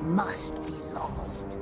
Must be lost.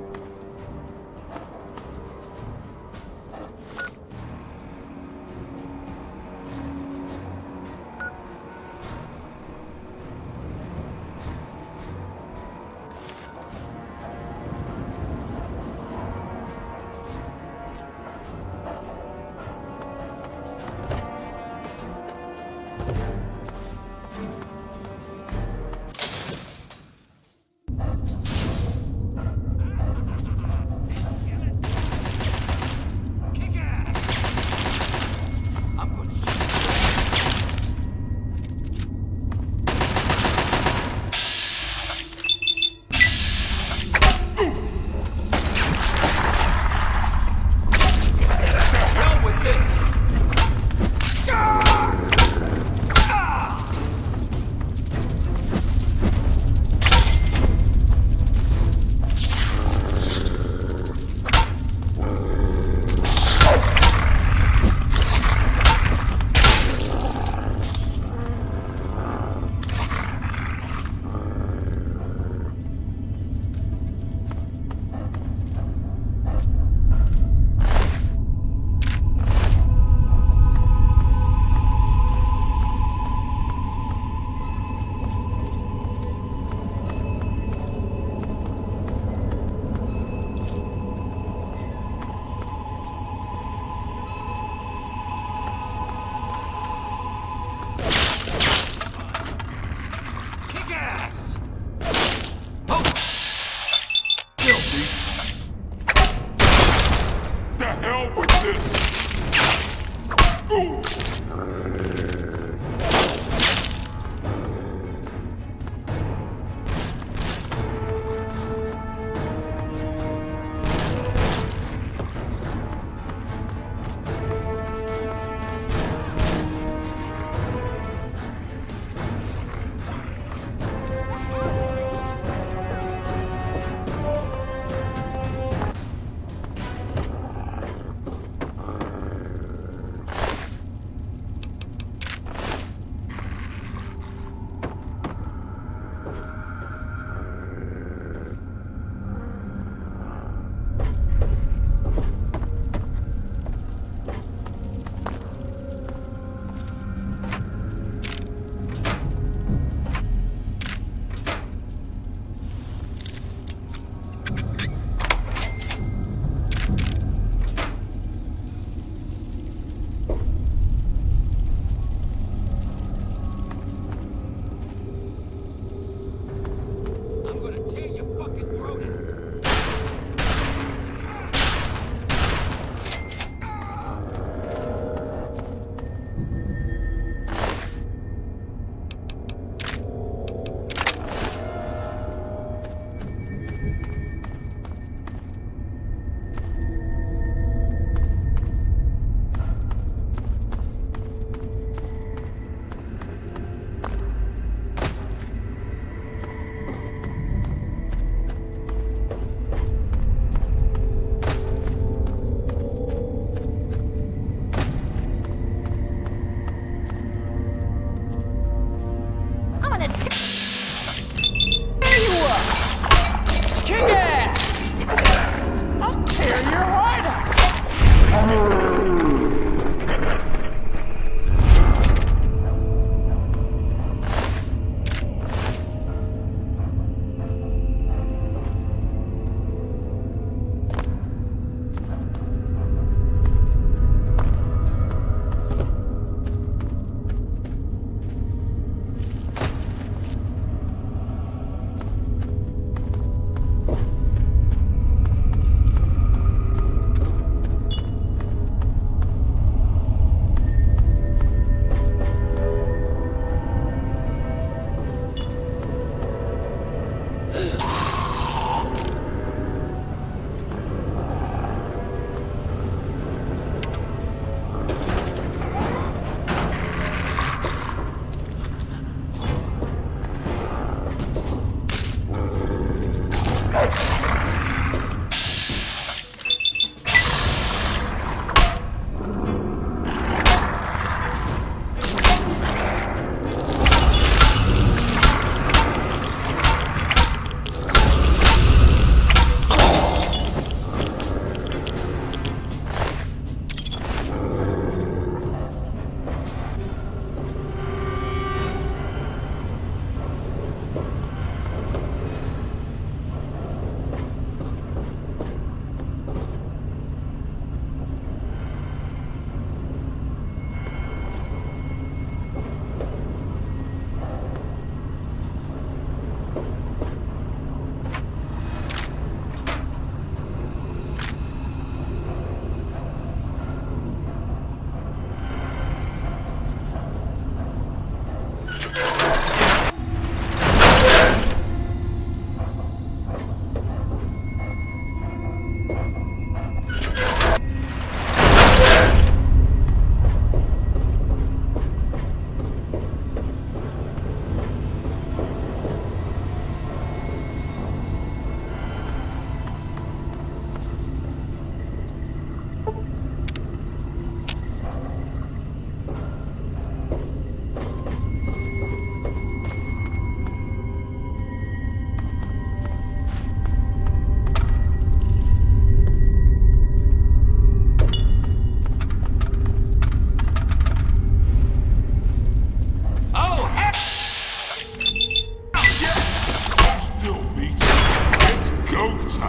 Docter.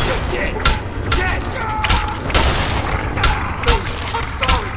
You're dead! Dead! I'm sorry!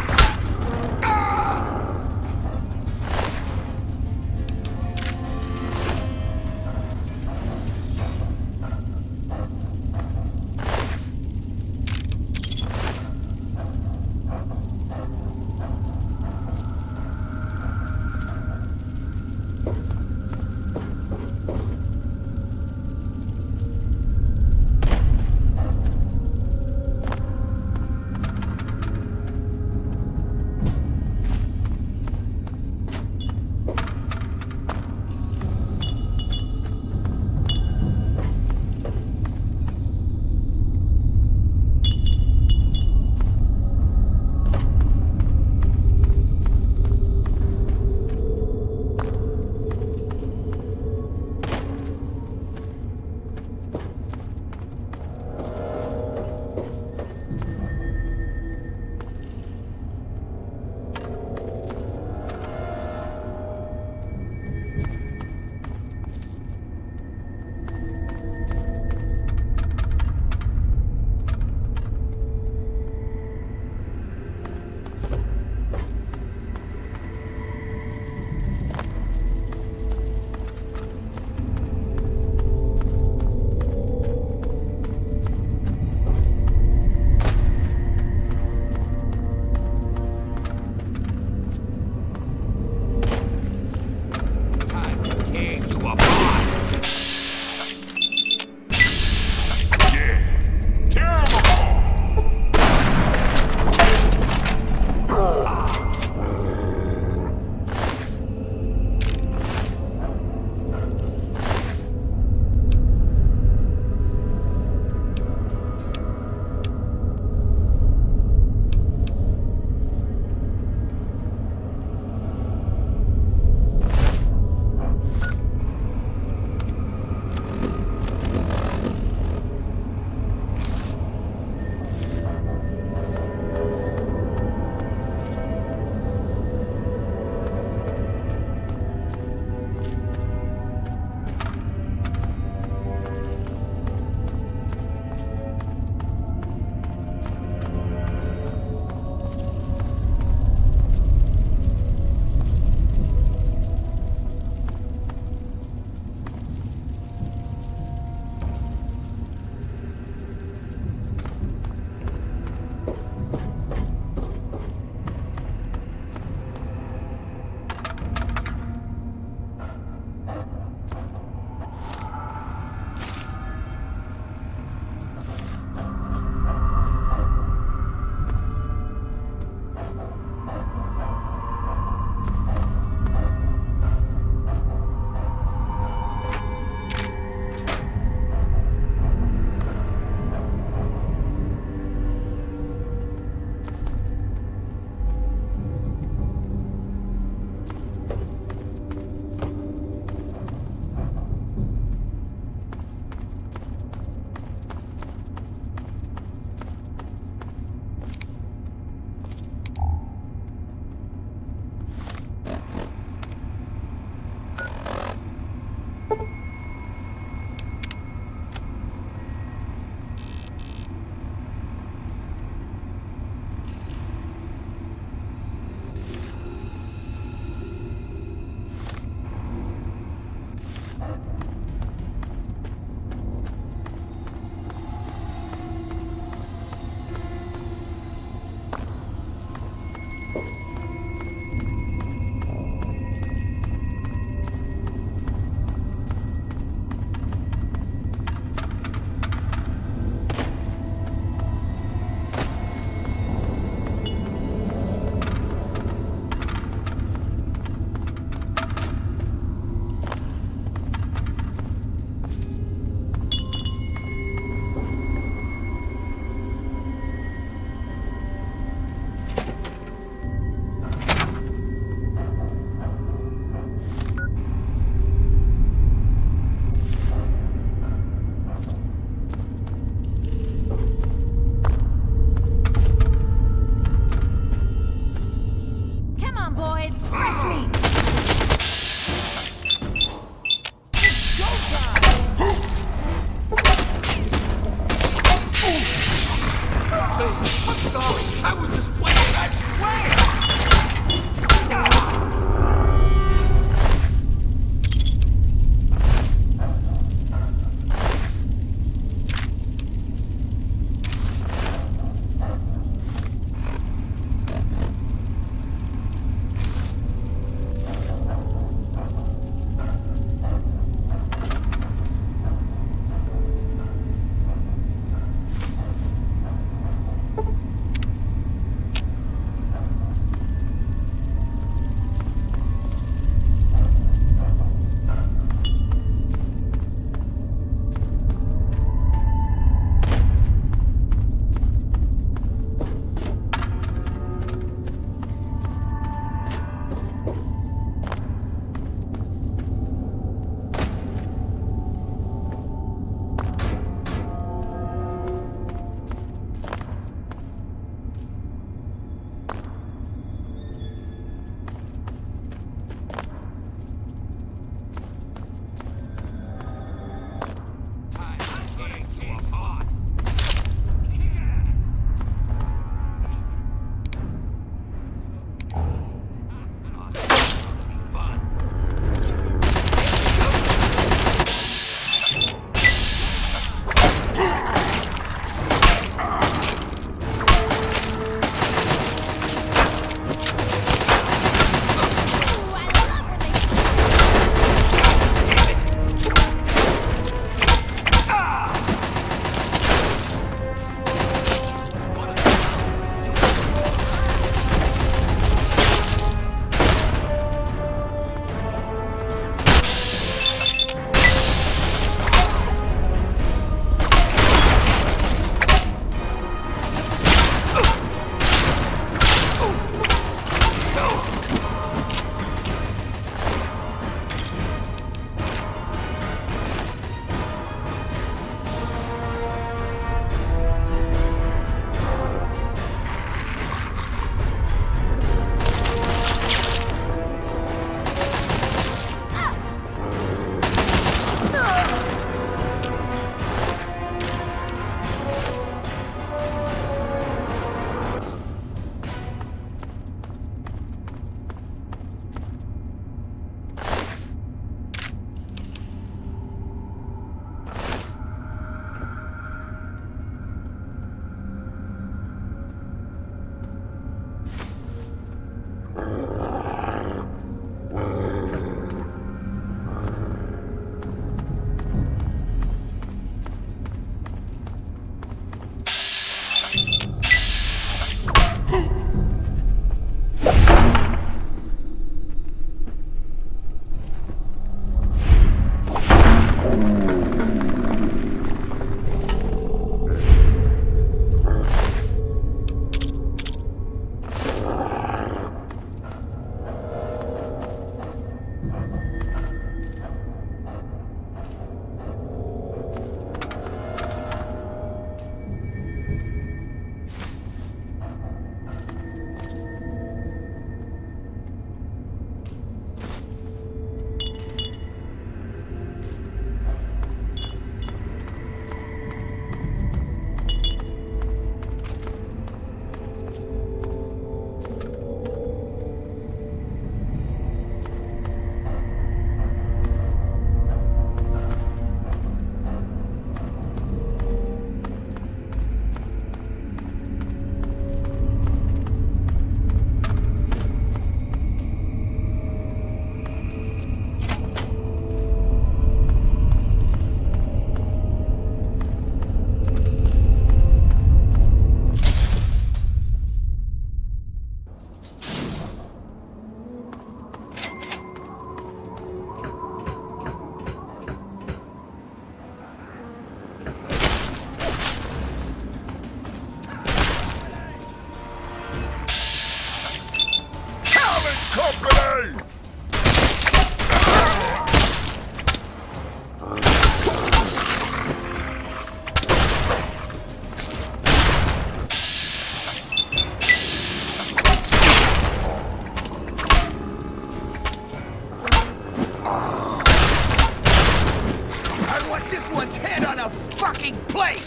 everyone's head on a fucking plate!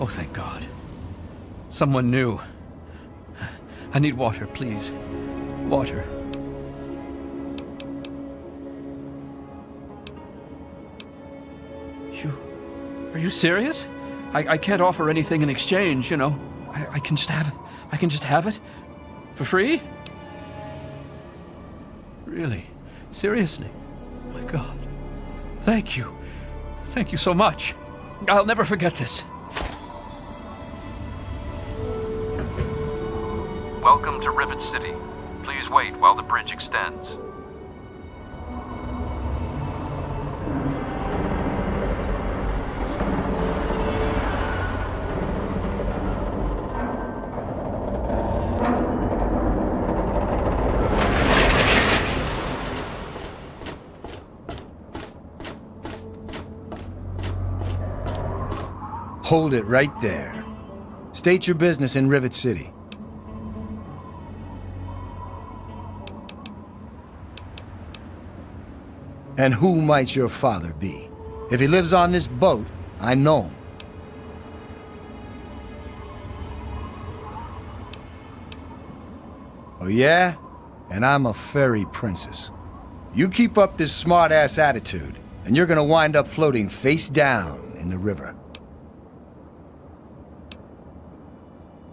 Oh, thank God. Someone knew. I need water, please. Water. Are you serious? I can't offer anything in exchange, you know. I can just have it. I can just have it? For free? Really? Seriously? My God. Thank you. Thank you so much. I'll never forget this. Welcome to Rivet City. Please wait while the bridge extends. Hold it right there. State your business in Rivet City. And who might your father be? If he lives on this boat, I know him. Oh yeah? And I'm a fairy princess. You keep up this smart-ass attitude, and you're gonna wind up floating face down in the river.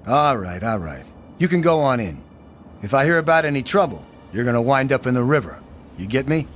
All right. You can go on in. If I hear about any trouble, you're gonna wind up in the river. You get me?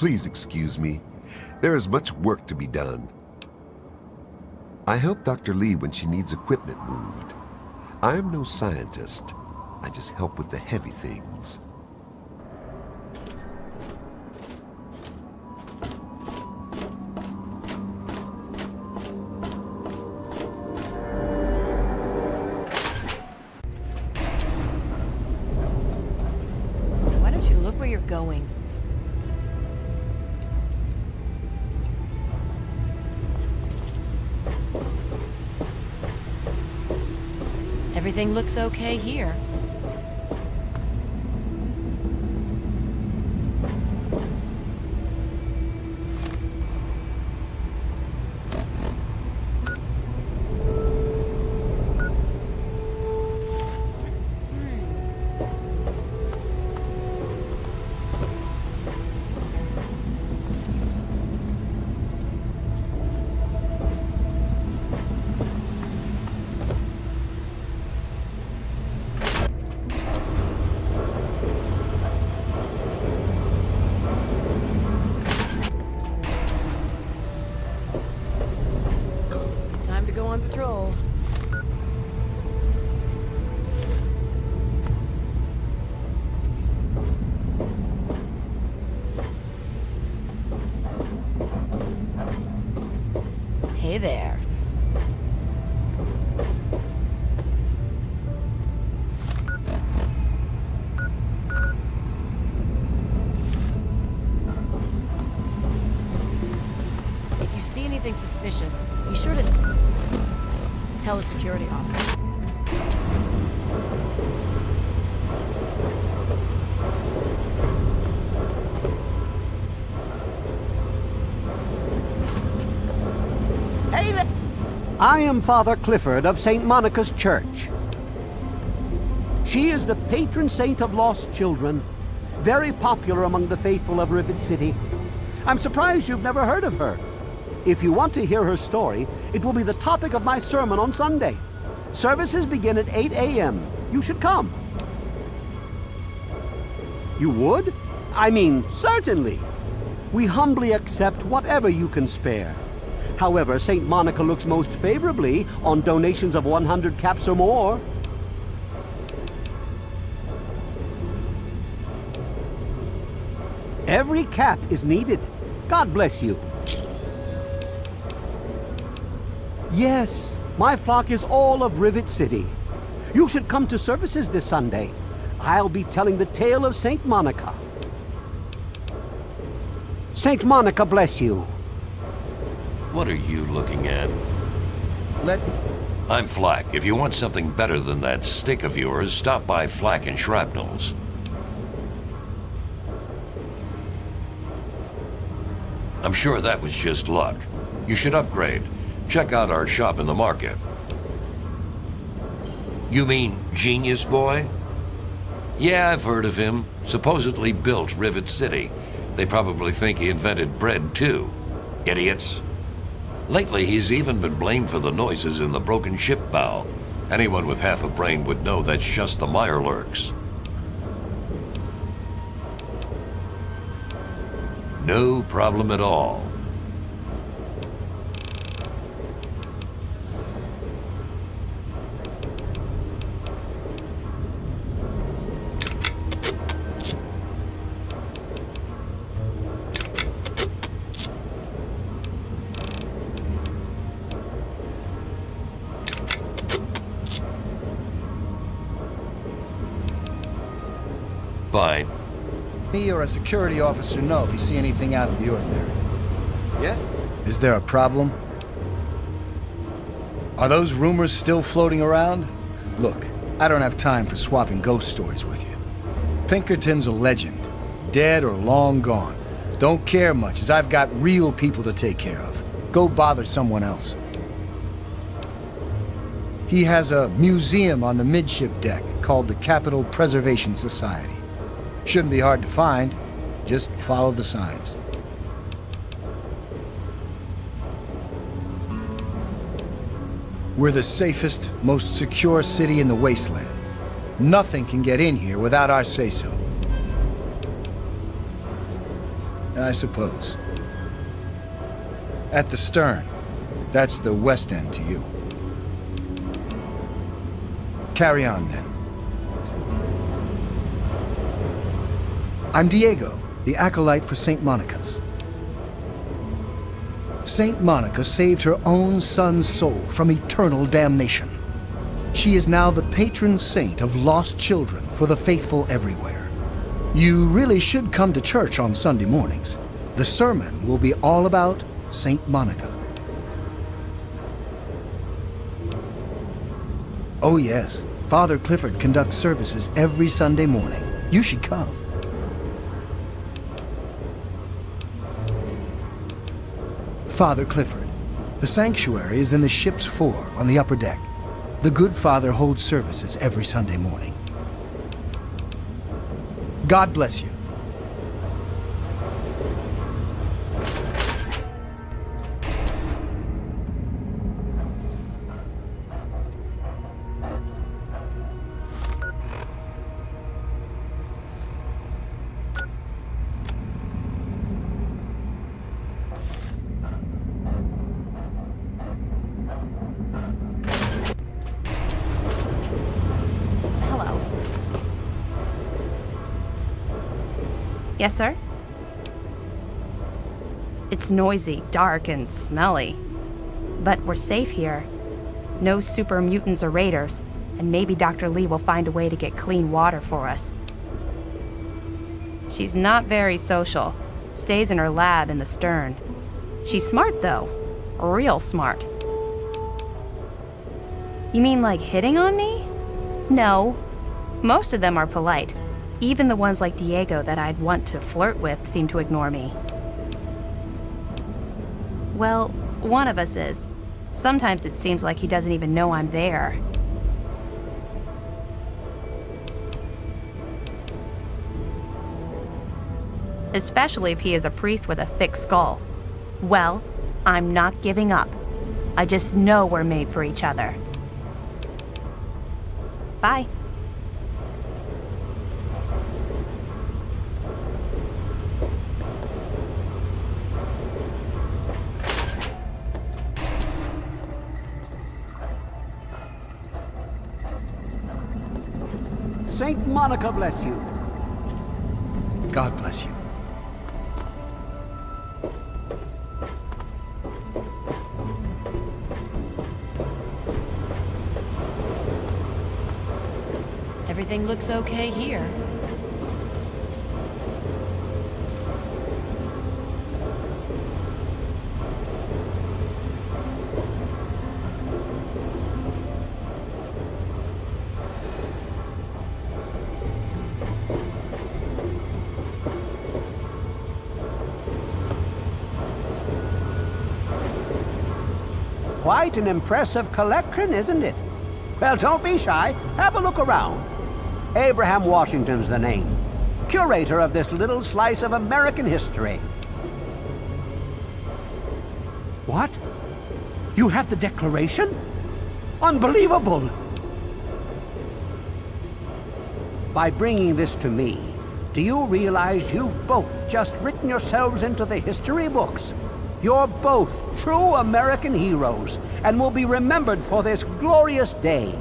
Please excuse me. There is much work to be done. I help Dr. Li when she needs equipment moved. I am no scientist. I just help with the heavy things. Why don't you look where you're going? Everything looks okay here. Time to go on patrol. Hey there. If you see anything suspicious, be sure to tell the security officer. Hey there! I am Father Clifford of St. Monica's Church. She is the patron saint of lost children, very popular among the faithful of Rivet City. I'm surprised you've never heard of her. If you want to hear her story, it will be the topic of my sermon on Sunday. Services begin at 8 a.m. You should come. You would? I mean, certainly. We humbly accept whatever you can spare. However, St. Monica looks most favorably on donations of 100 caps or more. Every cap is needed. God bless you. Yes, my flock is all of Rivet City. You should come to services this Sunday. I'll be telling the tale of St. Monica. St. Monica bless you. What are you looking at? I'm Flack. If you want something better than that stick of yours, stop by Flack and Shrapnels. I'm sure that was just luck. You should upgrade. Check out our shop in the market. You mean Genius Boy? Yeah, I've heard of him. Supposedly built Rivet City. They probably think he invented bread, too. Idiots. Lately, he's even been blamed for the noises in the broken ship bow. Anyone with half a brain would know that's just the Mirelurks. No problem at all. Fine. Me or a security officer know if you see anything out of the ordinary. Yes? Is there a problem? Are those rumors still floating around? Look, I don't have time for swapping ghost stories with you. Pinkerton's a legend, dead or long gone. Don't care much, as I've got real people to take care of. Go bother someone else. He has a museum on the midship deck called the Capital Preservation Society. Shouldn't be hard to find. Just follow the signs. We're the safest, most secure city in the wasteland. Nothing can get in here without our say-so. I suppose. At the stern. That's the west end to you. Carry on, then. I'm Diego, the acolyte for St. Monica's. St. Monica saved her own son's soul from eternal damnation. She is now the patron saint of lost children for the faithful everywhere. You really should come to church on Sunday mornings. The sermon will be all about St. Monica. Oh yes, Father Clifford conducts services every Sunday morning. You should come. Father Clifford. The sanctuary is in the ship's fore on the upper deck. The good father holds services every Sunday morning. God bless you. Yes, sir? It's noisy, dark, and smelly. But we're safe here. No super mutants or raiders, and maybe Dr. Li will find a way to get clean water for us. She's not very social. Stays in her lab in the stern. She's smart, though. Real smart. You mean like hitting on me? No. Most of them are polite. Even the ones like Diego that I'd want to flirt with seem to ignore me. Well, one of us is. Sometimes it seems like he doesn't even know I'm there. Especially if he is a priest with a thick skull. Well, I'm not giving up. I just know we're made for each other. Bye. Saint Monica bless you. God bless you. Everything looks okay here. Quite an impressive collection, isn't it? Well, don't be shy. Have a look around. Abraham Washington's the name. Curator of this little slice of American history. What? You have the Declaration? Unbelievable! By bringing this to me, do you realize you've both just written yourselves into the history books? You're both true American heroes and will be remembered for this glorious day.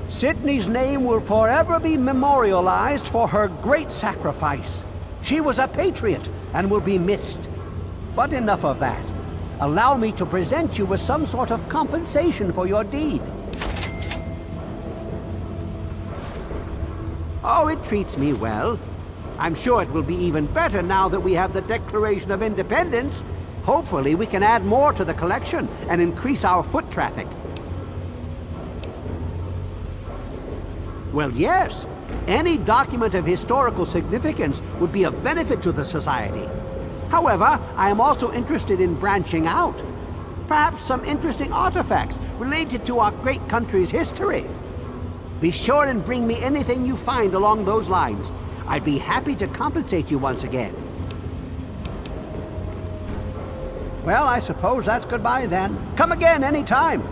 Sydney's name will forever be memorialized for her great sacrifice. She was a patriot and will be missed. But enough of that. Allow me to present you with some sort of compensation for your deed. Oh, it treats me well. I'm sure it will be even better now that we have the Declaration of Independence. Hopefully we can add more to the collection and increase our foot traffic. Well, yes. Any document of historical significance would be of benefit to the Society. However, I am also interested in branching out. Perhaps some interesting artifacts related to our great country's history. Be sure and bring me anything you find along those lines. I'd be happy to compensate you once again. Well, I suppose that's goodbye then. Come again anytime.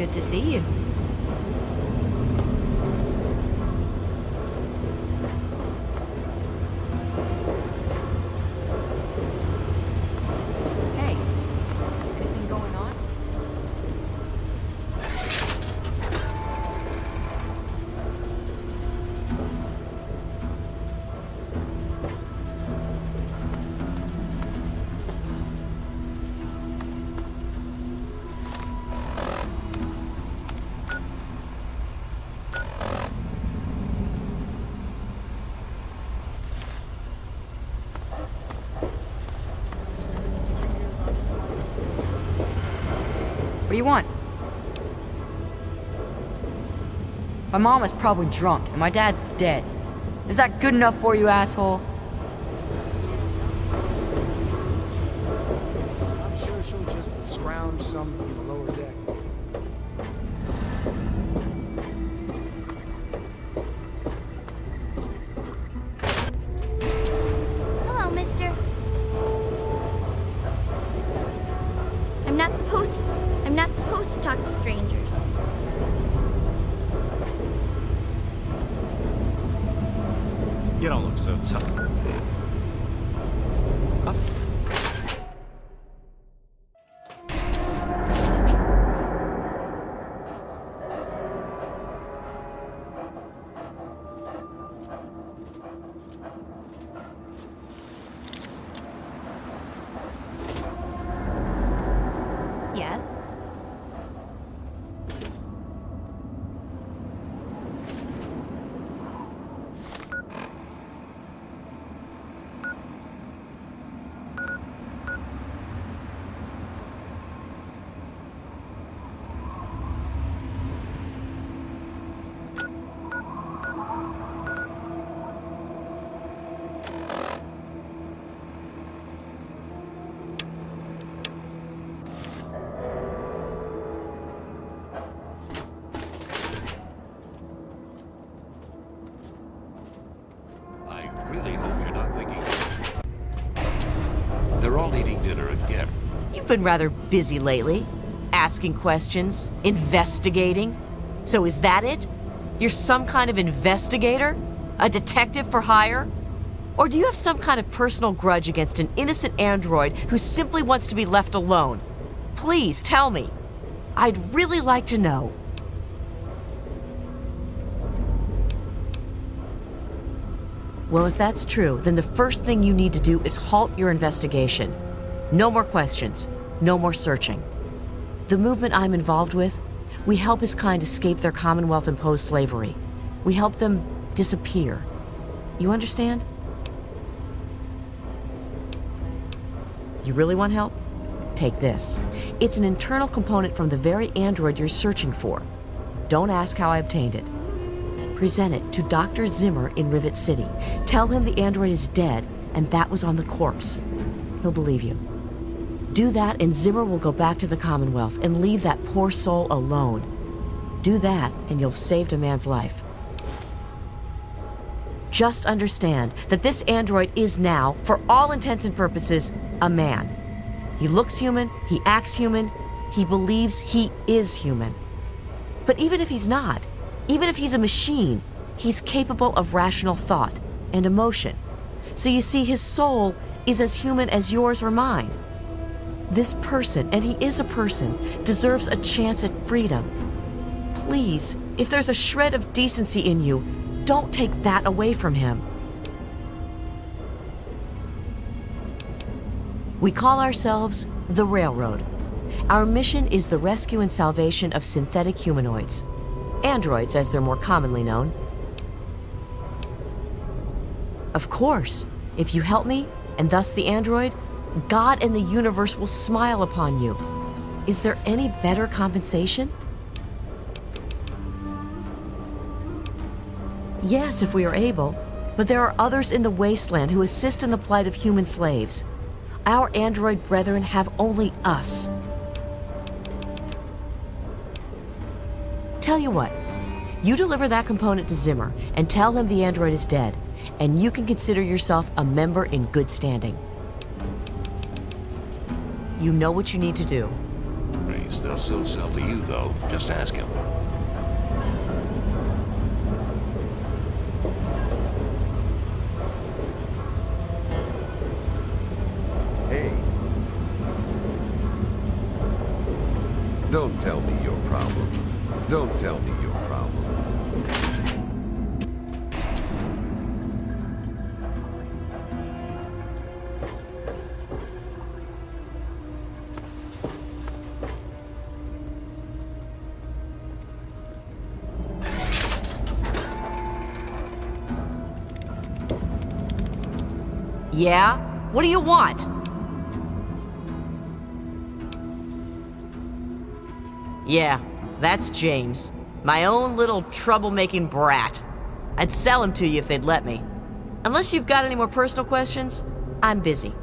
Good to see you. Hey, anything going on? What do you want? My mom is probably drunk, and my dad's dead. Is that good enough for you, asshole? I'm sure she'll just scrounge some from the lower deck. Hello, mister. I'm not supposed to talk to strangers. You don't look so tough. Yes? I really hope you're not thinking. They're all eating dinner again. You've been rather busy lately. Asking questions, investigating. So is that it? You're some kind of investigator? A detective for hire? Or do you have some kind of personal grudge against an innocent android who simply wants to be left alone? Please tell me. I'd really like to know. Well, if that's true, then the first thing you need to do is halt your investigation. No more questions. No more searching. The movement I'm involved with, we help his kind escape their Commonwealth-imposed slavery. We help them disappear. You understand? You really want help? Take this. It's an internal component from the very android you're searching for. Don't ask how I obtained it. Present it to Dr. Zimmer in Rivet City. Tell him the android is dead and that was on the corpse. He'll believe you. Do that and Zimmer will go back to the Commonwealth and leave that poor soul alone. Do that and you'll have saved a man's life. Just understand that this android is now, for all intents and purposes, a man. He looks human, he acts human, he believes he is human. But even if he's not, even if he's a machine, he's capable of rational thought and emotion. So you see, his soul is as human as yours or mine. This person, and he is a person, deserves a chance at freedom. Please, if there's a shred of decency in you, don't take that away from him. We call ourselves the Railroad. Our mission is the rescue and salvation of synthetic humanoids. Androids, as they're more commonly known. Of course, if you help me, and thus the android, God and the universe will smile upon you. Is there any better compensation? Yes, if we are able, but there are others in the wasteland who assist in the plight of human slaves. Our android brethren have only us. Tell you what, you deliver that component to Zimmer and tell him the android is dead, and you can consider yourself a member in good standing. You know what you need to do. Right. Chinese. They'll still sell to you, though. Just ask him. Hey. Don't tell me your problems. Don't tell me your problems. Yeah? What do you want? Yeah, that's James. My own little troublemaking brat. I'd sell him to you if they'd let me. Unless you've got any more personal questions, I'm busy.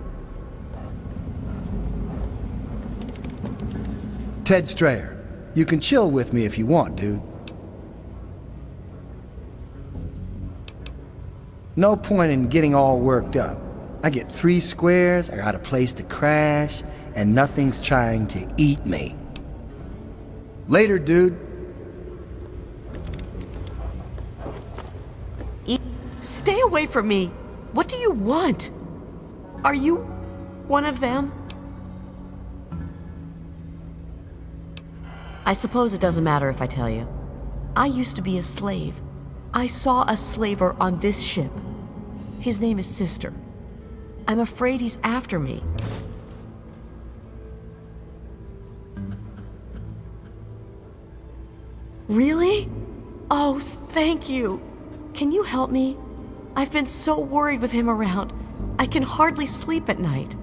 Ted Strayer, you can chill with me if you want, dude. No point in getting all worked up. I get 3 squares, I got a place to crash, and nothing's trying to eat me. Later, dude. Stay away from me. What do you want? Are you one of them? I suppose it doesn't matter if I tell you. I used to be a slave. I saw a slaver on this ship. His name is Sister. I'm afraid he's after me. Really? Oh, thank you. Can you help me? I've been so worried with him around. I can hardly sleep at night.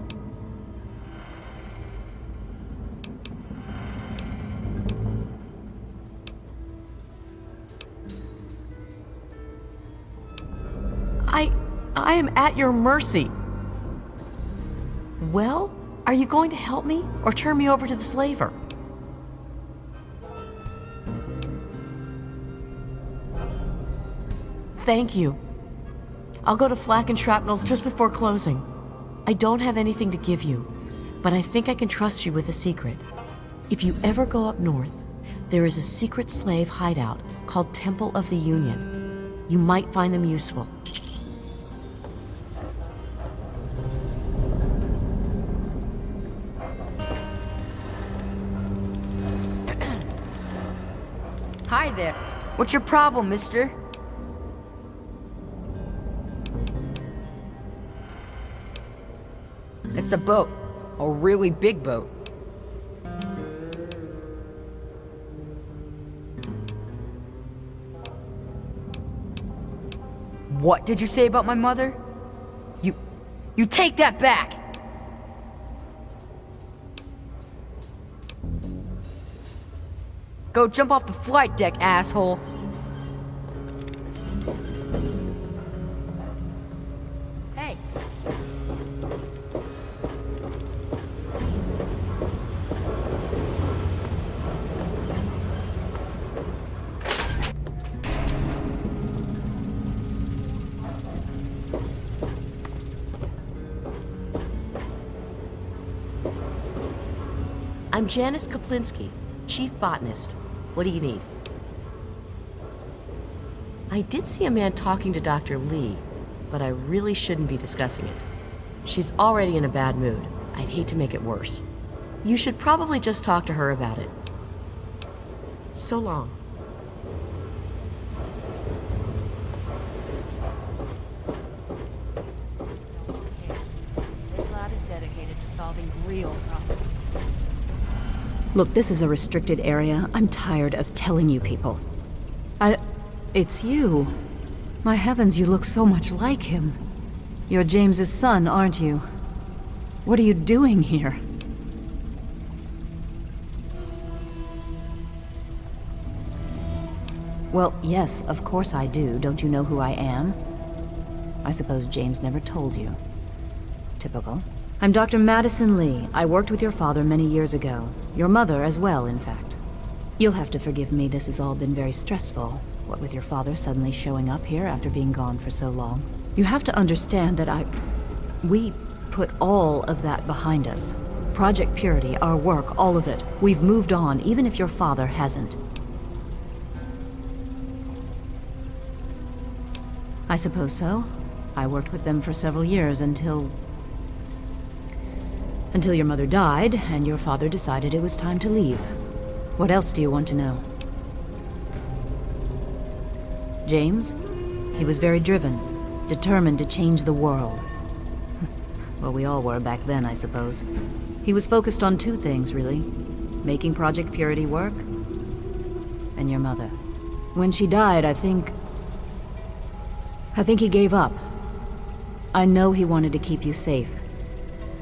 I am at your mercy. Well, are you going to help me or turn me over to the slaver? Thank you. I'll go to Flak and Shrapnel's just before closing. I don't have anything to give you, but I think I can trust you with a secret. If you ever go up north, there is a secret slave hideout called Temple of the Union. You might find them useful. Hi there. What's your problem, mister? It's a boat. A really big boat. What did you say about my mother? You take that back! Go jump off the flight deck, asshole! Hey! I'm Janice Kaplinski, Chief Botanist. What do you need? I did see a man talking to Doctor Li, but I really shouldn't be discussing it. She's already in a bad mood. I'd hate to make it worse. You should probably just talk to her about it. So long. This lab is dedicated to solving real problems. Look, this is a restricted area. I'm tired of telling you people. It's you. My heavens, you look so much like him. You're James's son, aren't you? What are you doing here? Well, yes, of course I do. Don't you know who I am? I suppose James never told you. Typical. I'm Dr. Madison Li. I worked with your father many years ago. Your mother as well, in fact. You'll have to forgive me, this has all been very stressful. What with your father suddenly showing up here after being gone for so long. You have to understand that we put all of that behind us. Project Purity, our work, all of it. We've moved on, even if your father hasn't. I suppose so. I worked with them for several years until your mother died, and your father decided it was time to leave. What else do you want to know? James? He was very driven, determined to change the world. Well, we all were back then, I suppose. He was focused on two things, really. Making Project Purity work, and your mother. When she died, I think he gave up. I know he wanted to keep you safe,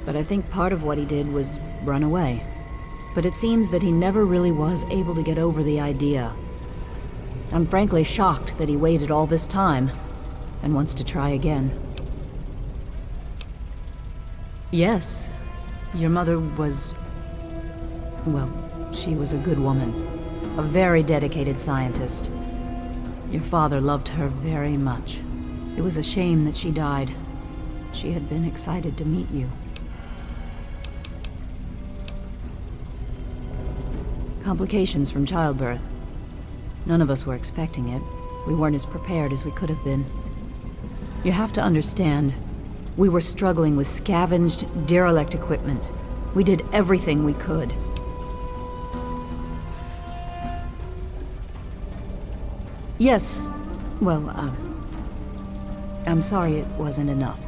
but I think part of what he did was run away. But it seems that he never really was able to get over the idea. I'm frankly shocked that he waited all this time, and wants to try again. Yes, your mother was... well, she was a good woman. A very dedicated scientist. Your father loved her very much. It was a shame that she died. She had been excited to meet you. Complications from childbirth. None of us were expecting it. We weren't as prepared as we could have been. You have to understand, we were struggling with scavenged, derelict equipment. We did everything we could. Yes, well, I'm sorry it wasn't enough.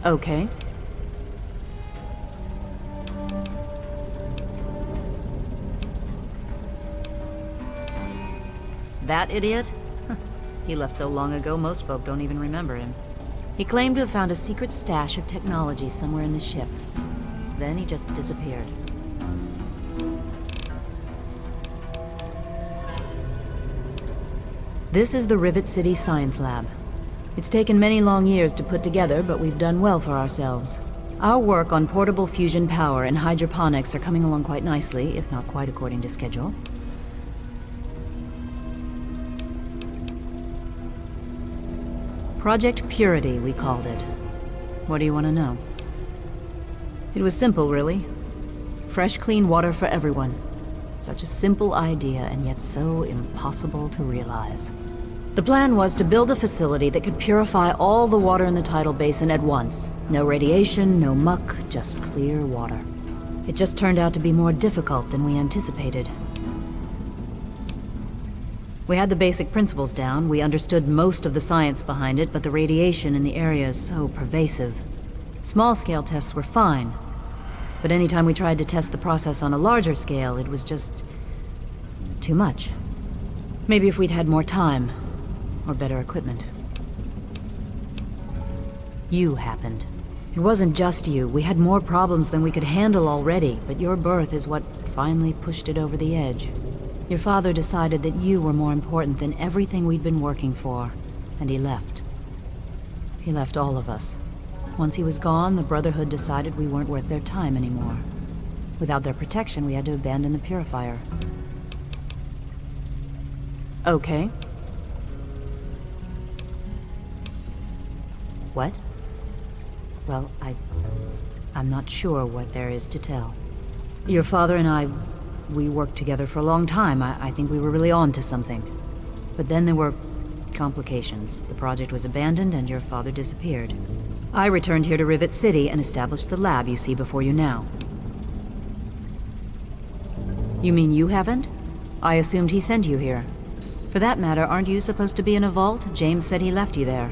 Okay. That idiot? He left so long ago, most folk don't even remember him. He claimed to have found a secret stash of technology somewhere in the ship. Then he just disappeared. This is the Rivet City Science Lab. It's taken many long years to put together, but we've done well for ourselves. Our work on portable fusion power and hydroponics are coming along quite nicely, if not quite according to schedule. Project Purity, we called it. What do you want to know? It was simple, really. Fresh, clean water for everyone. Such a simple idea, and yet so impossible to realize. The plan was to build a facility that could purify all the water in the tidal basin at once. No radiation, no muck, just clear water. It just turned out to be more difficult than we anticipated. We had the basic principles down, we understood most of the science behind it, but the radiation in the area is so pervasive. Small-scale tests were fine, but anytime we tried to test the process on a larger scale, it was just... too much. Maybe if we'd had more time, or better equipment. You happened. It wasn't just you. We had more problems than we could handle already, but your birth is what finally pushed it over the edge. Your father decided that you were more important than everything we'd been working for, and he left. He left all of us. Once he was gone, the Brotherhood decided we weren't worth their time anymore. Without their protection, we had to abandon the purifier. Okay. What? Well, I'm not sure what there is to tell. Your father and I, we worked together for a long time. I think we were really on to something. But then there were complications. The project was abandoned and your father disappeared. I returned here to Rivet City and established the lab you see before you now. You mean you haven't? I assumed he sent you here. For that matter, aren't you supposed to be in a vault? James said he left you there.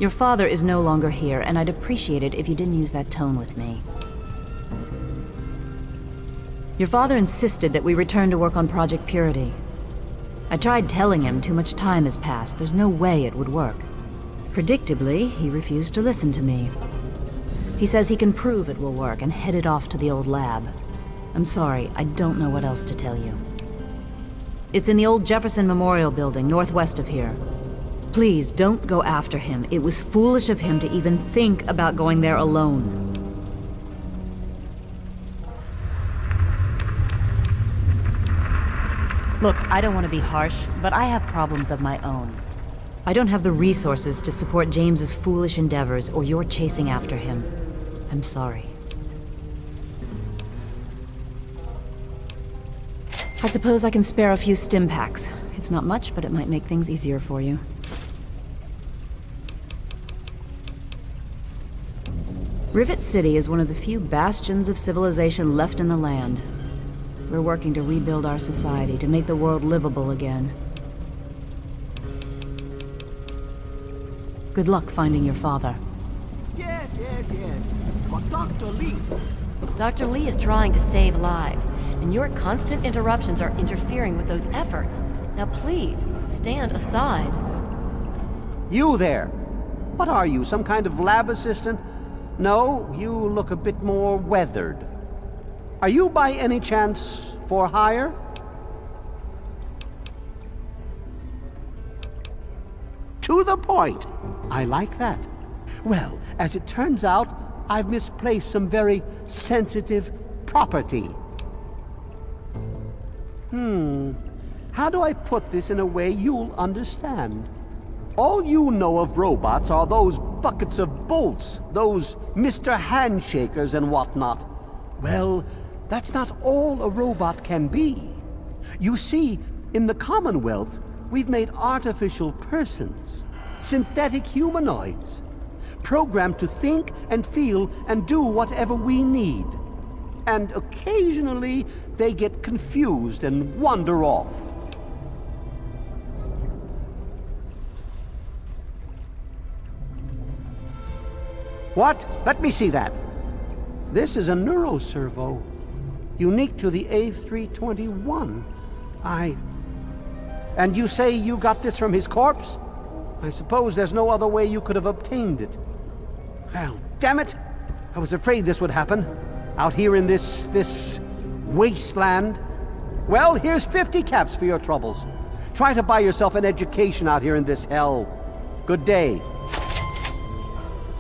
Your father is no longer here, and I'd appreciate it if you didn't use that tone with me. Your father insisted that we return to work on Project Purity. I tried telling him too much time has passed. There's no way it would work. Predictably, he refused to listen to me. He says he can prove it will work and headed off to the old lab. I'm sorry, I don't know what else to tell you. It's in the old Jefferson Memorial Building, northwest of here. Please, don't go after him. It was foolish of him to even think about going there alone. Look, I don't want to be harsh, but I have problems of my own. I don't have the resources to support James's foolish endeavors, or your chasing after him. I'm sorry. I suppose I can spare a few stim packs. It's not much, but it might make things easier for you. Rivet City is one of the few bastions of civilization left in the land. We're working to rebuild our society, to make the world livable again. Good luck finding your father. Yes. But Doctor Li... Dr. Li is trying to save lives, and your constant interruptions are interfering with those efforts. Now please, stand aside. You there! What are you, some kind of lab assistant? No, you look a bit more weathered. Are you by any chance for hire? To the point! I like that. Well, as it turns out, I've misplaced some very sensitive property. How do I put this in a way you'll understand? All you know of robots are those buckets of bolts, those Mr. Handshakers and whatnot. Well, that's not all a robot can be. You see, in the Commonwealth, we've made artificial persons, synthetic humanoids, programmed to think and feel and do whatever we need. And occasionally, they get confused and wander off. What? Let me see that. This is a neuroservo, unique to the A321. And you say you got this from his corpse? I suppose there's no other way you could have obtained it. Well, damn it! I was afraid this would happen. Out here in this wasteland. Well, here's 50 caps for your troubles. Try to buy yourself an education out here in this hell. Good day.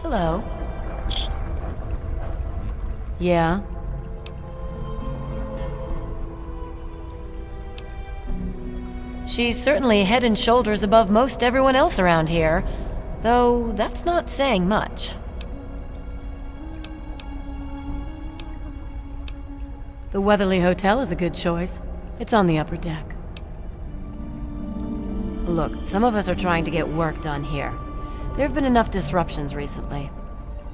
Hello. Yeah? She's certainly head and shoulders above most everyone else around here, though that's not saying much. The Weatherly Hotel is a good choice. It's on the upper deck. Look, some of us are trying to get work done here. There have been enough disruptions recently.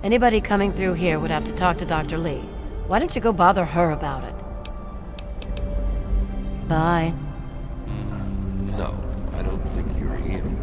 Anybody coming through here would have to talk to Dr. Li. Why don't you go bother her about it? Bye. No, I don't think you're him.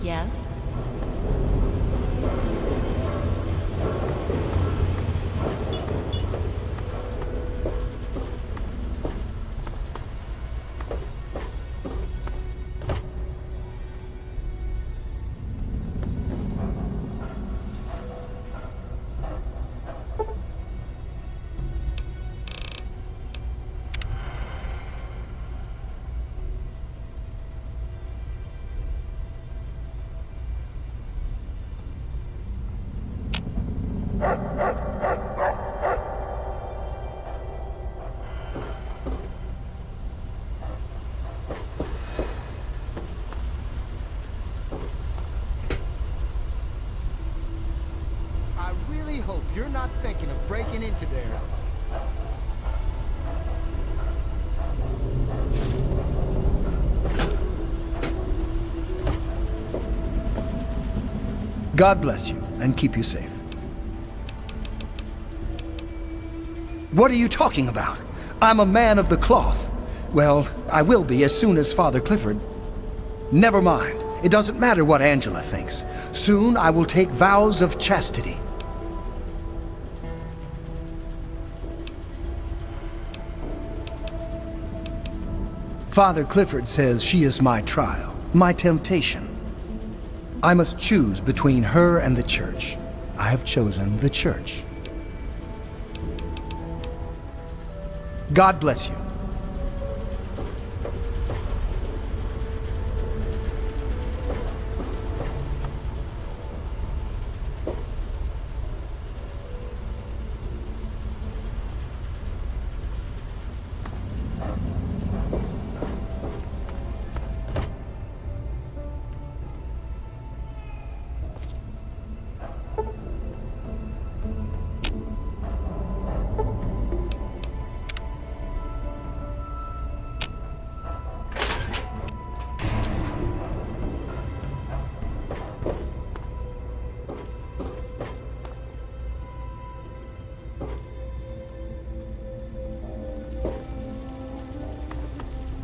Yes? I really hope you're not thinking of breaking into there. God bless you, and keep you safe. What are you talking about? I'm a man of the cloth. Well, I will be as soon as Father Clifford. Never mind. It doesn't matter what Angela thinks. Soon I will take vows of chastity. Father Clifford says she is my trial. My temptation. I must choose between her and the church. I have chosen the church. God bless you.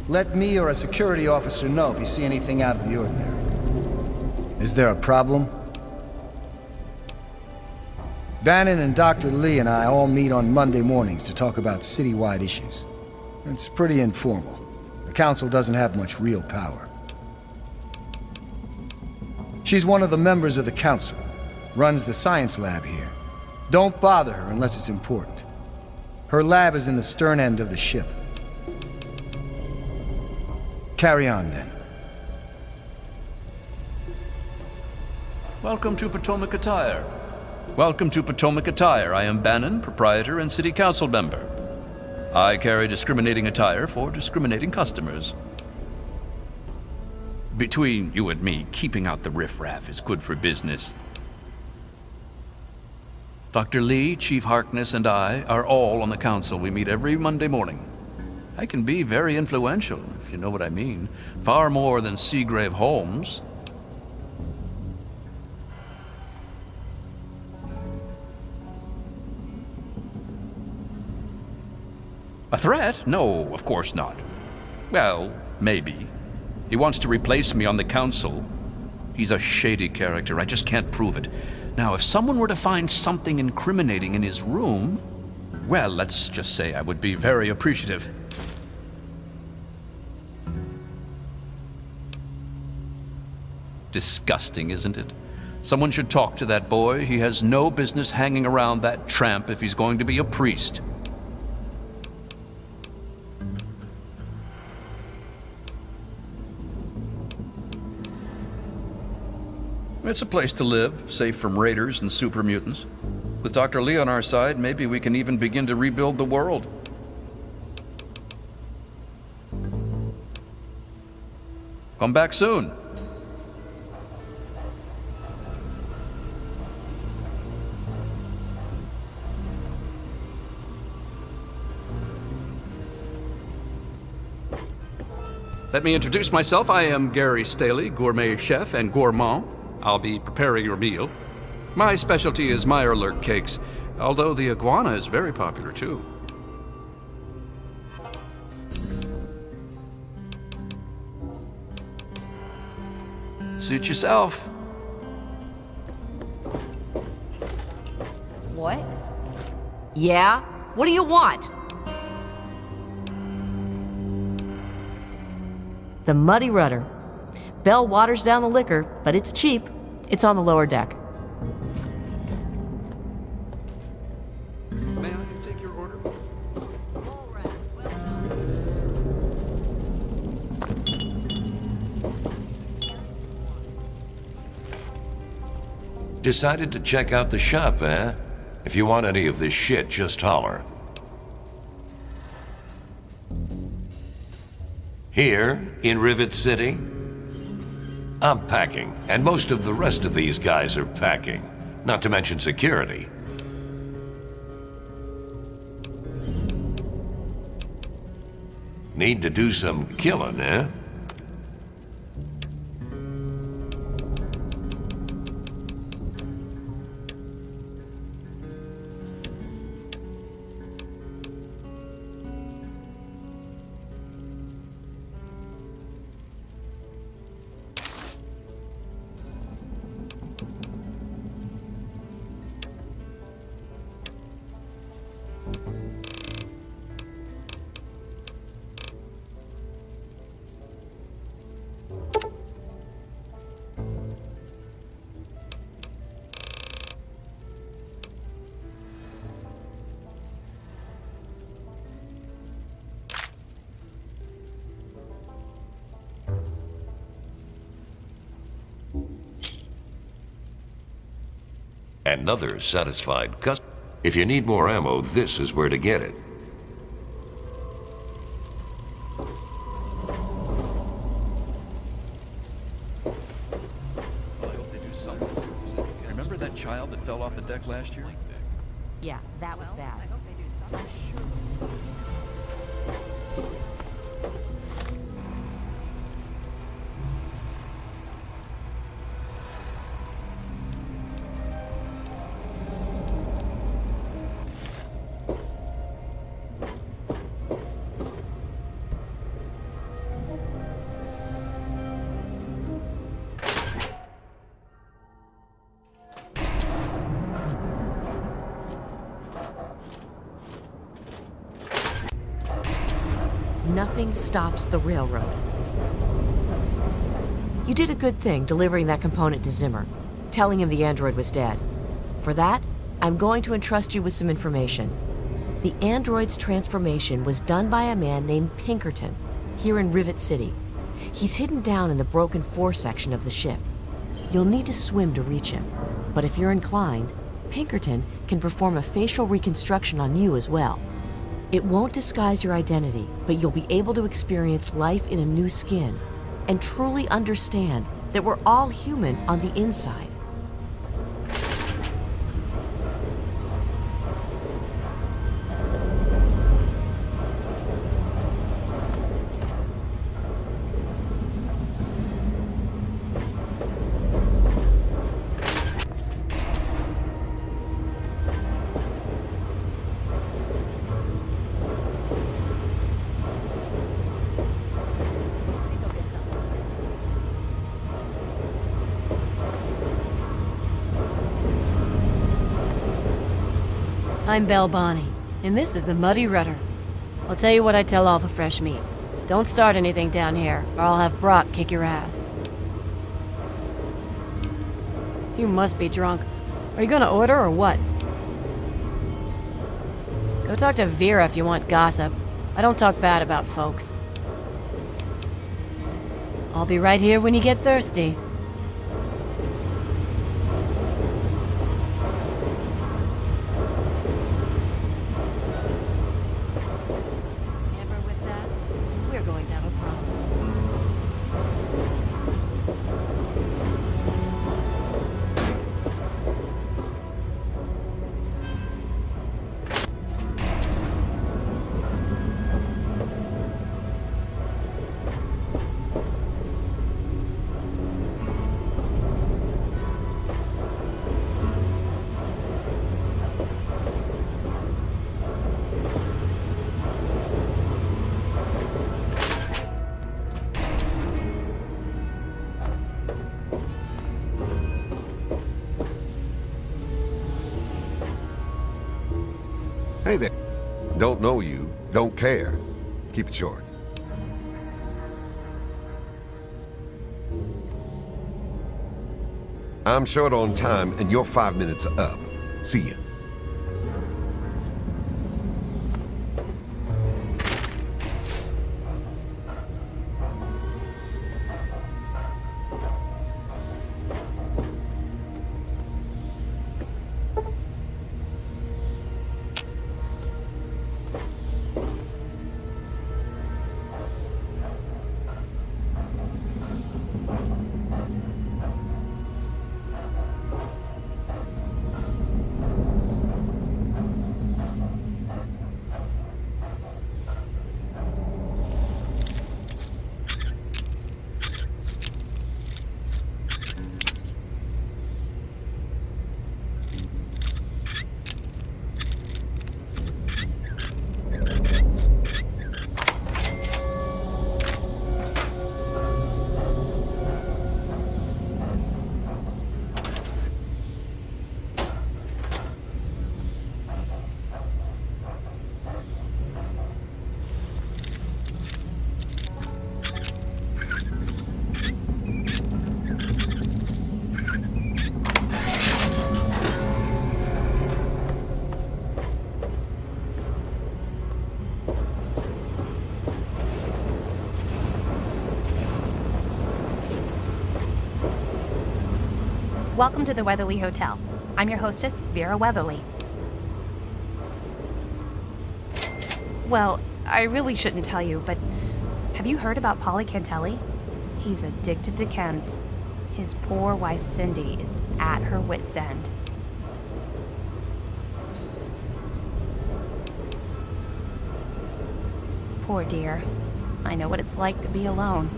Let me or a security officer know if you see anything out of the ordinary. Is there a problem? Bannon and Dr. Li and I all meet on Monday mornings to talk about citywide issues. It's pretty informal. The council doesn't have much real power. She's one of the members of the council, runs the science lab here. Don't bother her unless it's important. Her lab is in the stern end of the ship. Carry on, then. Welcome to Potomac Attire. Welcome to Potomac Attire. I am Bannon, proprietor and city council member. I carry discriminating attire for discriminating customers. Between you and me, keeping out the riffraff is good for business. Dr. Li, Chief Harkness, and I are all on the council. We meet every Monday morning. I can be very influential, if you know what I mean. Far more than Seagrave Holmes. A threat? No, of course not. Well, maybe. He wants to replace me on the council. He's a shady character. I just can't prove it. Now, if someone were to find something incriminating in his room, well, let's just say I would be very appreciative. Disgusting, isn't it? Someone should talk to that boy. He has no business hanging around that tramp if he's going to be a priest. It's a place to live, safe from raiders and super mutants. With Dr. Li on our side, maybe we can even begin to rebuild the world. Come back soon. Let me introduce myself. I am Gary Staley, gourmet chef and gourmand. I'll be preparing your meal. My specialty is Meyerlurk cakes, although the iguana is very popular too. Suit yourself. What? Yeah? What do you want? The Muddy Rudder. Bell waters down the liquor, but it's cheap. It's on the lower deck. May I take your order? Decided to check out the shop, eh? If you want any of this shit, just holler. Here, in Rivet City, I'm packing, and most of the rest of these guys are packing. Not to mention security. Need to do some killing, eh? Another satisfied customer. If you need more ammo, this is where to get it. Well, I hope they do something. Remember that child that fell off the deck last year? Yeah, that was bad. Nothing stops the railroad. You did a good thing delivering that component to Zimmer, telling him the android was dead. For that, I'm going to entrust you with some information. The android's transformation was done by a man named Pinkerton, here in Rivet City. He's hidden down in the broken fore section of the ship. You'll need to swim to reach him, but if you're inclined, Pinkerton can perform a facial reconstruction on you as well. It won't disguise your identity, but you'll be able to experience life in a new skin and truly understand that we're all human on the inside. I'm Belle Bonnie, and this is the Muddy Rudder. I'll tell you what I tell all the fresh meat. Don't start anything down here, or I'll have Brock kick your ass. You must be drunk. Are you gonna order or what? Go talk to Vera if you want gossip. I don't talk bad about folks. I'll be right here when you get thirsty. Tamper with that, we're going to have a problem. Hey there. Don't know you, don't care. Keep it short. I'm short on time, and your 5 minutes are up. See ya. Welcome to the Weatherly Hotel. I'm your hostess, Vera Weatherly. Well, I really shouldn't tell you, but have you heard about Polly Cantelli? He's addicted to chems. His poor wife, Cindy, is at her wit's end. Poor dear. I know what it's like to be alone.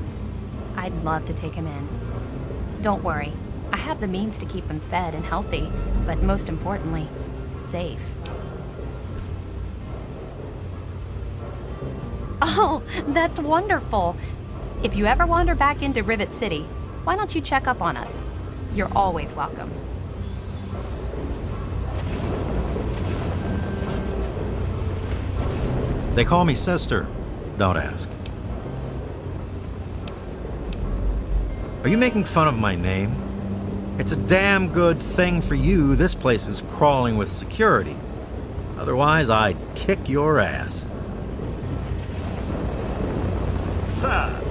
I'd love to take him in. Don't worry. I have the means to keep him fed and healthy, but most importantly, safe. Oh, that's wonderful. If you ever wander back into Rivet City, why don't you check up on us? You're always welcome. They call me sister. Don't ask. Are you making fun of my name? It's a damn good thing for you this place is crawling with security. Otherwise, I'd kick your ass. Ha!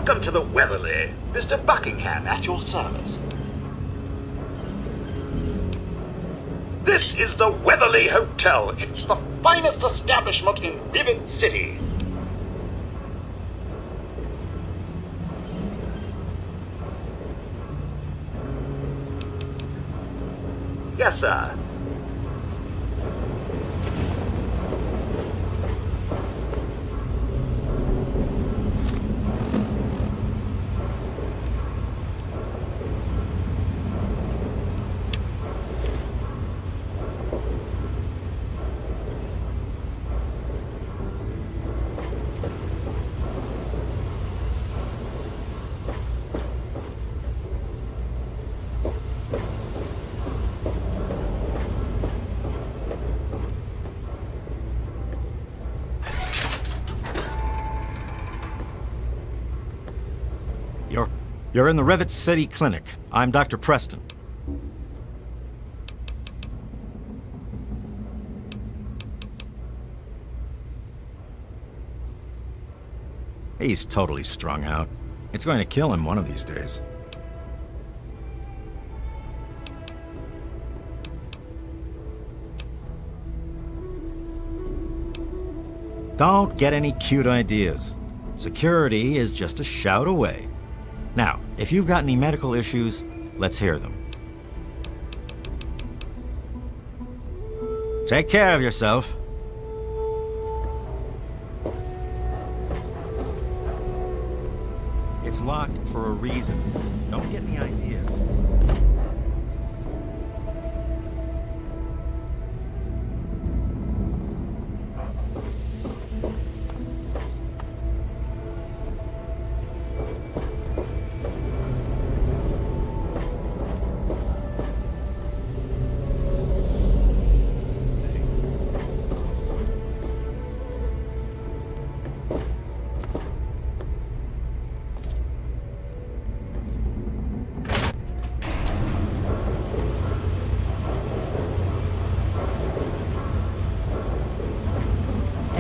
Welcome to the Weatherly. Mr. Buckingham at your service. This is the Weatherly Hotel. It's the finest establishment in Rivet City. Yes, sir. You're in the Rivet City Clinic. I'm Dr. Preston. He's totally strung out. It's going to kill him one of these days. Don't get any cute ideas. Security is just a shout away. Now, if you've got any medical issues, let's hear them. Take care of yourself. It's locked for a reason. Don't get any ideas.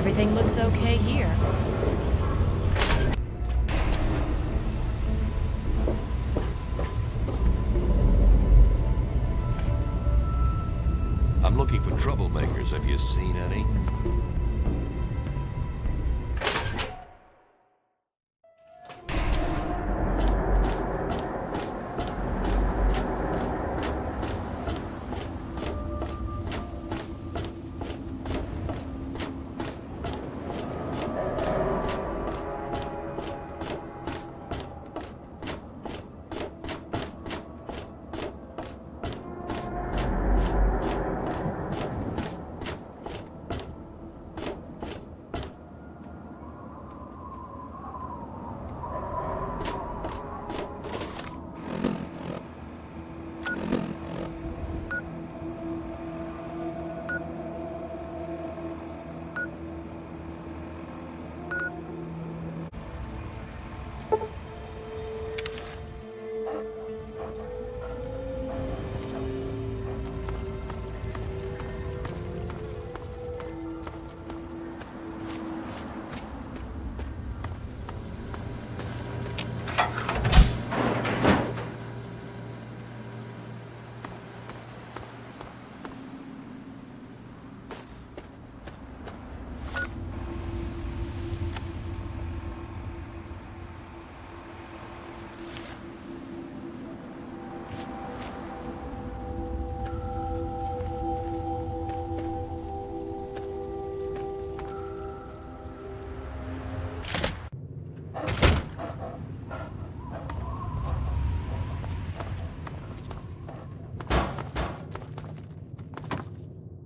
Everything looks okay here. I'm looking for troublemakers. Have you seen any?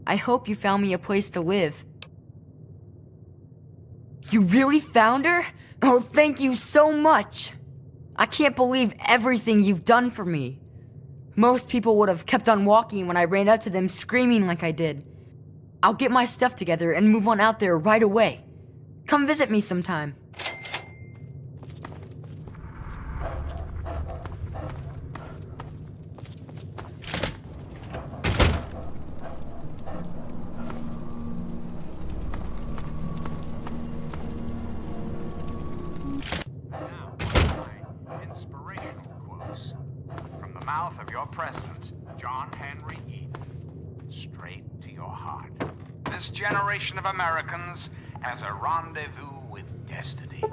I hope you found me a place to live. You really found her? Oh, thank you so much! I can't believe everything you've done for me. Most people would have kept on walking when I ran up to them screaming like I did. I'll get my stuff together and move on out there right away. Come visit me sometime. Mouth of your president, John Henry Eden, straight to your heart. This generation of Americans has a rendezvous with destiny.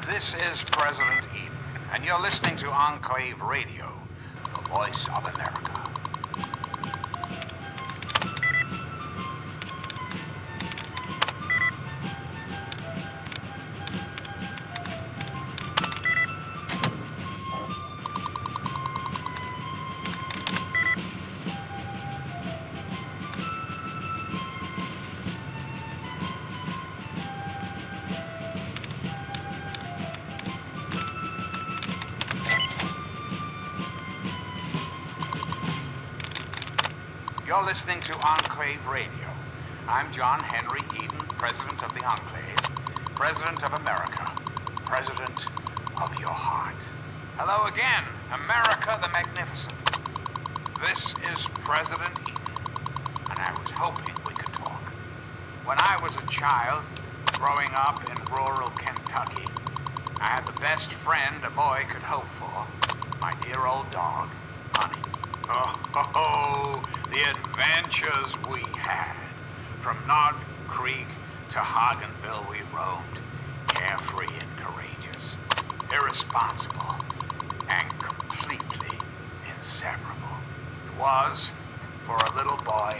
This is President Eden, and you're listening to Enclave Radio, the voice of America. You're listening to Enclave Radio. I'm John Henry Eden, President of the Enclave, President of America, President of your heart. Hello again, America the Magnificent. This is President Eden, and I was hoping we could talk. When I was a child, growing up in rural Kentucky, I had the best friend a boy could hope for, my dear old dog, Honey. Oh, the adventures we had. From Nod Creek to Hagenville we roamed, carefree and courageous, irresponsible, and completely inseparable. It was, for a little boy,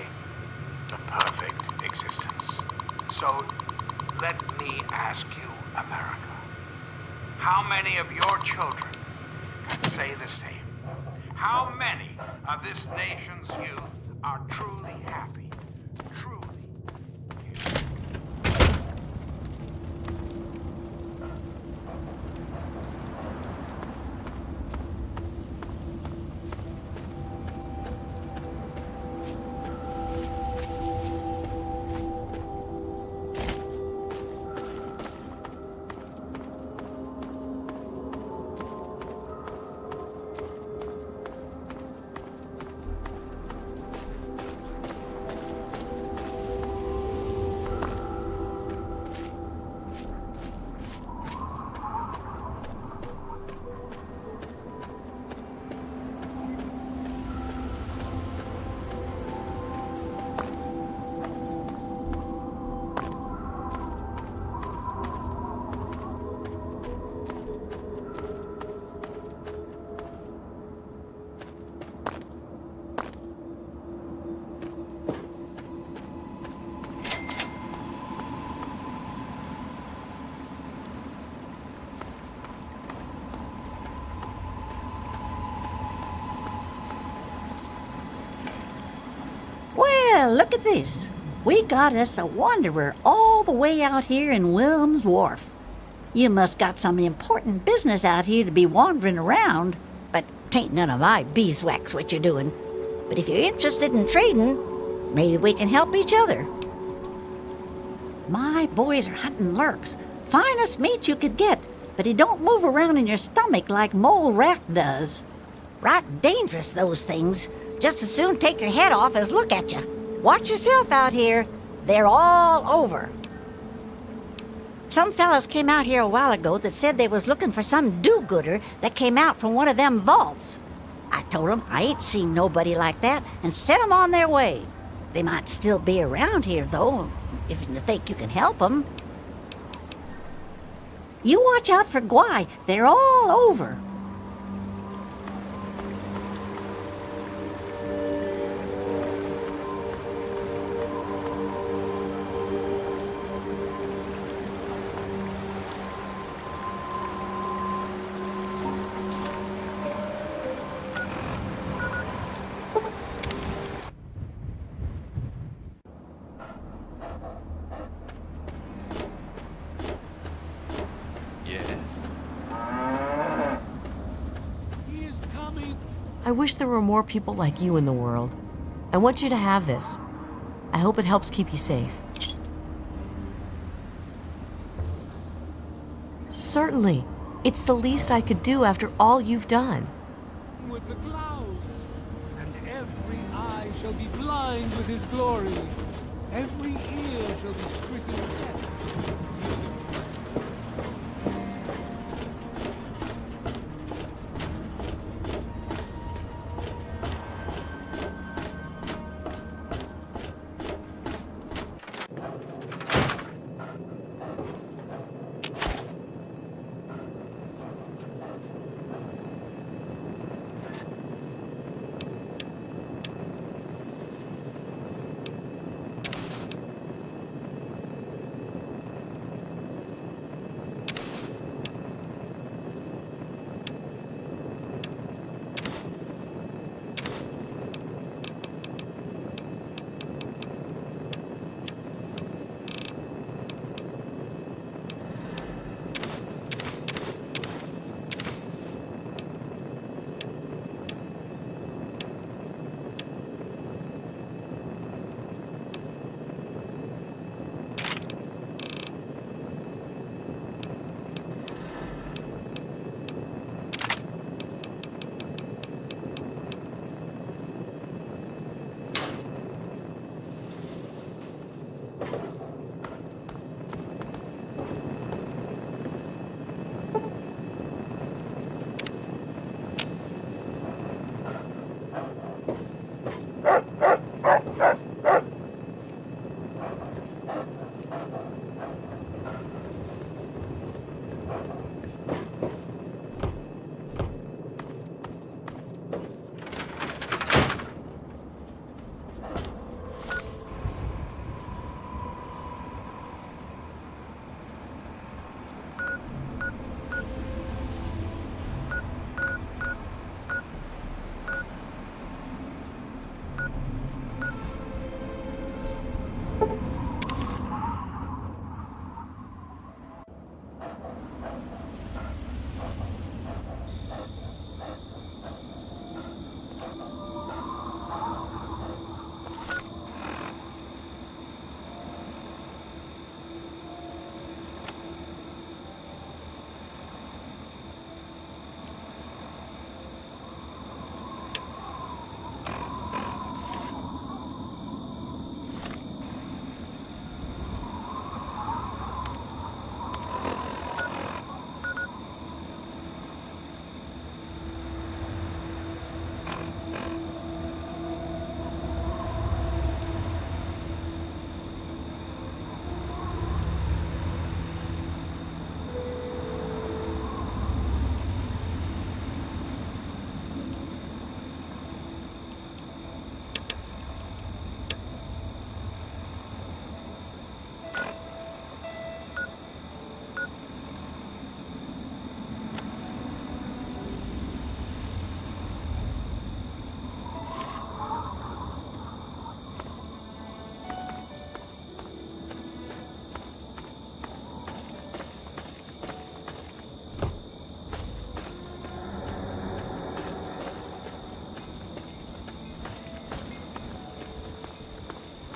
the perfect existence. So, let me ask you, America, how many of your children can say the same? How many of this nation's youth are truly happy? Truly. Well, look at this. We got us a wanderer all the way out here in Williams Wharf. You must got some important business out here to be wandering around, but 'tain't none of my beeswax what you're doing. But if you're interested in trading, maybe we can help each other. My boys are hunting lurks. Finest meat you could get, but he don't move around in your stomach like mole rat does. Right dangerous, those things. Just as soon take your head off as look at you. Watch yourself out here. They're all over. Some fellas came out here a while ago that said they was looking for some do-gooder that came out from one of them vaults. I told them I ain't seen nobody like that and sent them on their way. They might still be around here, though, if you think you can help them. You watch out for Gwai. They're all over. I wish there were more people like you in the world. I want you to have this. I hope it helps keep you safe. Certainly. It's the least I could do after all you've done. With the clouds, and every eye shall be blind with his glory. Every ear shall be stricken deaf.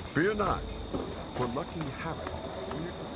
Fear not, for lucky Harith is near to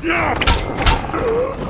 Yeah!